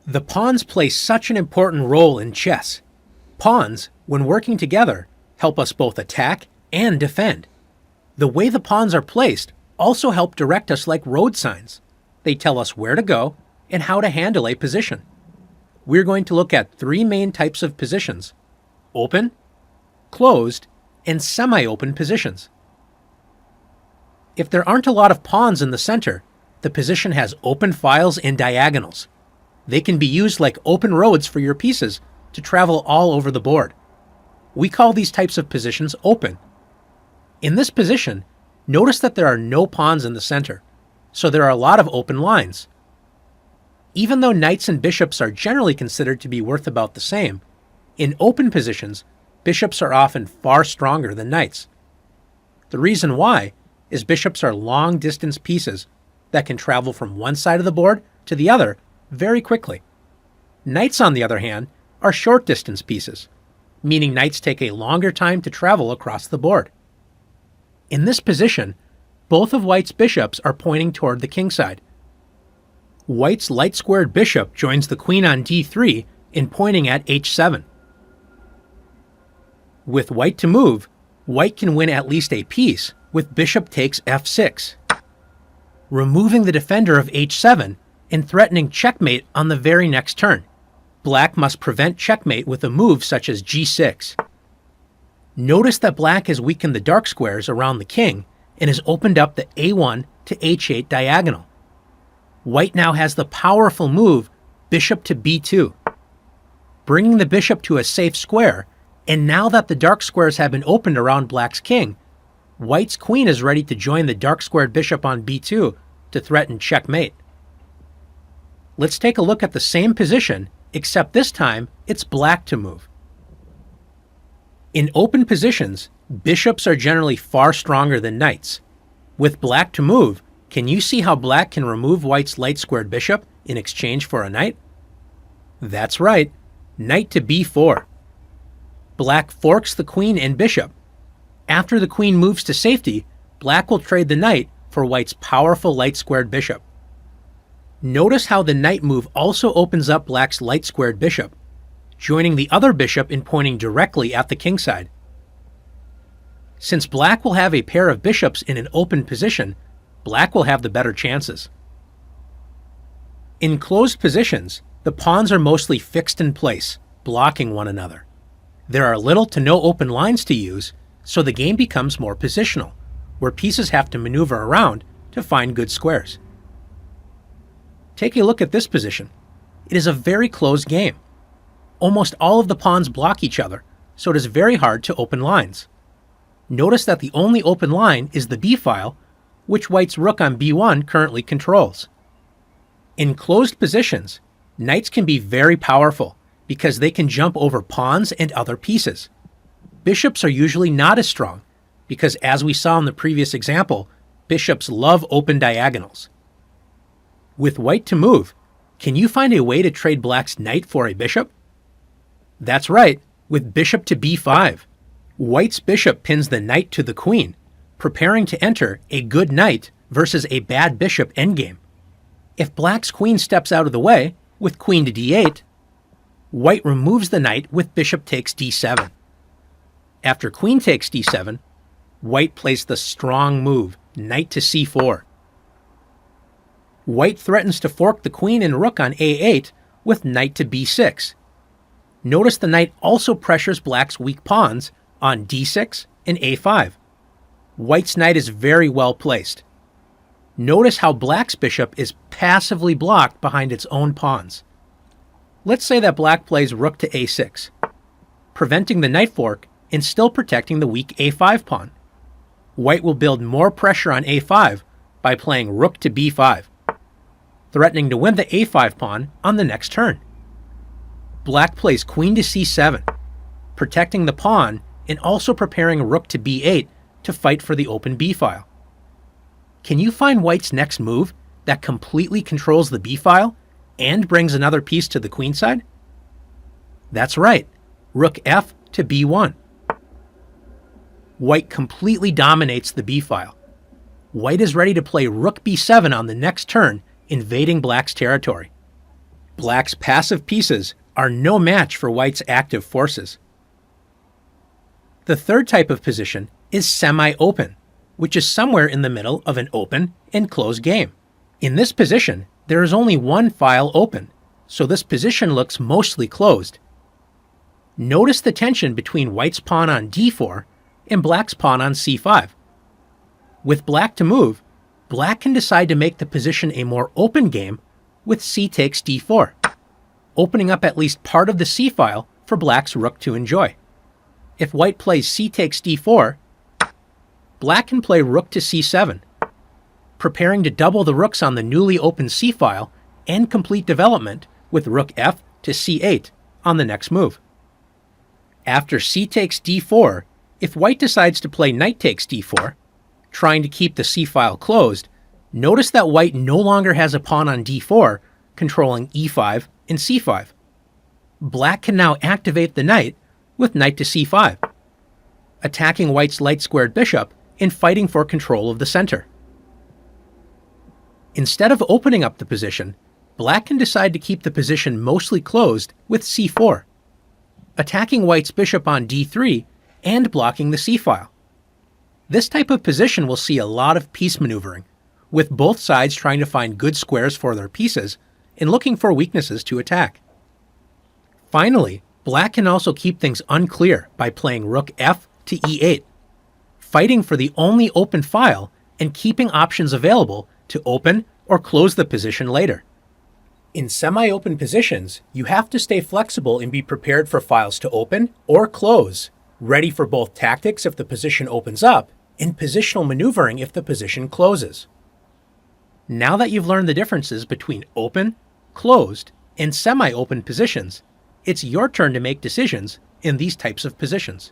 The pawns play such an important role in chess. Pawns, when working together, help us both attack and defend. The way the pawns are placed also help direct us like road signs. They tell us where to go and how to handle a position. We're going to look at three main types of positions: open, closed, and semi-open positions. If there aren't a lot of pawns in the center, the position has open files and diagonals. They can be used like open roads for your pieces to travel all over the board. We call these types of positions open. In this position, notice that there are no pawns in the center, so there are a lot of open lines. Even though knights and bishops are generally considered to be worth about the same, in open positions, bishops are often far stronger than knights. The reason why is bishops are long-distance pieces that can travel from one side of the board to the other very quickly. Knights, on the other hand, are short-distance pieces, meaning knights take a longer time to travel across the board. In this position, both of white's bishops are pointing toward the king side. White's light-squared bishop joins the queen on d3 in pointing at h7. With white to move, white can win at least a piece with bishop takes f6, removing the defender of h7 and threatening checkmate on the very next turn. Black must prevent checkmate with a move such as g6. Notice that black has weakened the dark squares around the king and has opened up the a1 to h8 diagonal. White now has the powerful move bishop to b2, bringing the bishop to a safe square, and now that the dark squares have been opened around black's king, white's queen is ready to join the dark squared bishop on b2 to threaten checkmate. Let's take a look at the same position, except this time it's black to move. In open positions, bishops are generally far stronger than knights. With black to move, can you see how black can remove white's light-squared bishop in exchange for a knight? That's right, knight to b4. Black forks the queen and bishop. After the queen moves to safety, black will trade the knight for white's powerful light-squared bishop. Notice how the knight move also opens up black's light-squared bishop, joining the other bishop in pointing directly at the king side. Since black will have a pair of bishops in an open position, black will have the better chances. In closed positions, the pawns are mostly fixed in place, blocking one another. There are little to no open lines to use, so the game becomes more positional, where pieces have to maneuver around to find good squares. Take a look at this position. It is a very close game. Almost all of the pawns block each other, so it is very hard to open lines. Notice that the only open line is the b file, which white's rook on b1 currently controls. In closed positions, knights can be very powerful because they can jump over pawns and other pieces. Bishops are usually not as strong because, as we saw in the previous example, bishops love open diagonals. With white to move, can you find a way to trade black's knight for a bishop? That's right, with bishop to b5. White's bishop pins the knight to the queen, preparing to enter a good knight versus a bad bishop endgame. If black's queen steps out of the way, with queen to d8, white removes the knight with bishop takes d7. After queen takes d7, white plays the strong move, knight to c4. White threatens to fork the queen and rook on a8 with knight to b6. Notice the knight also pressures black's weak pawns on d6 and a5. White's knight is very well placed. Notice how black's bishop is passively blocked behind its own pawns. Let's say that black plays rook to a6, preventing the knight fork and still protecting the weak a5 pawn. White will build more pressure on a5 by playing rook to b5, threatening to win the a5 pawn on the next turn. Black plays queen to c7, protecting the pawn and also preparing rook to b8 to fight for the open b file. Can you find white's next move that completely controls the b file and brings another piece to the queen side? That's right, rook f to b1. White completely dominates the b file. White is ready to play rook b7 on the next turn, invading black's territory. Black's passive pieces are no match for White's active forces. The third type of position is semi-open, which is somewhere in the middle of an open and closed game. In this position, there is only one file open, so this position looks mostly closed. Notice the tension between White's pawn on d4 and Black's pawn on c5. With Black to move, Black can decide to make the position a more open game with c takes d4, opening up at least part of the c file for Black's rook to enjoy. If White plays c takes d4, Black can play rook to c7, preparing to double the rooks on the newly opened c file and complete development with rook f to c8 on the next move. After c takes d4, if White decides to play knight takes d4, trying to keep the c file closed, notice that White no longer has a pawn on d4 controlling e5 and c5. Black can now activate the knight with knight to c5, attacking White's light-squared bishop and fighting for control of the center. Instead of opening up the position, Black can decide to keep the position mostly closed with c4, attacking White's bishop on d3 and blocking the c-file. This type of position will see a lot of piece maneuvering, with both sides trying to find good squares for their pieces and looking for weaknesses to attack. Finally, Black can also keep things unclear by playing rook f to e8, fighting for the only open file and keeping options available to open or close the position later. In semi-open positions, you have to stay flexible and be prepared for files to open or close, ready for both tactics if the position opens up and positional maneuvering if the position closes. Now that you've learned the differences between open, closed, and semi-open positions, it's your turn to make decisions in these types of positions.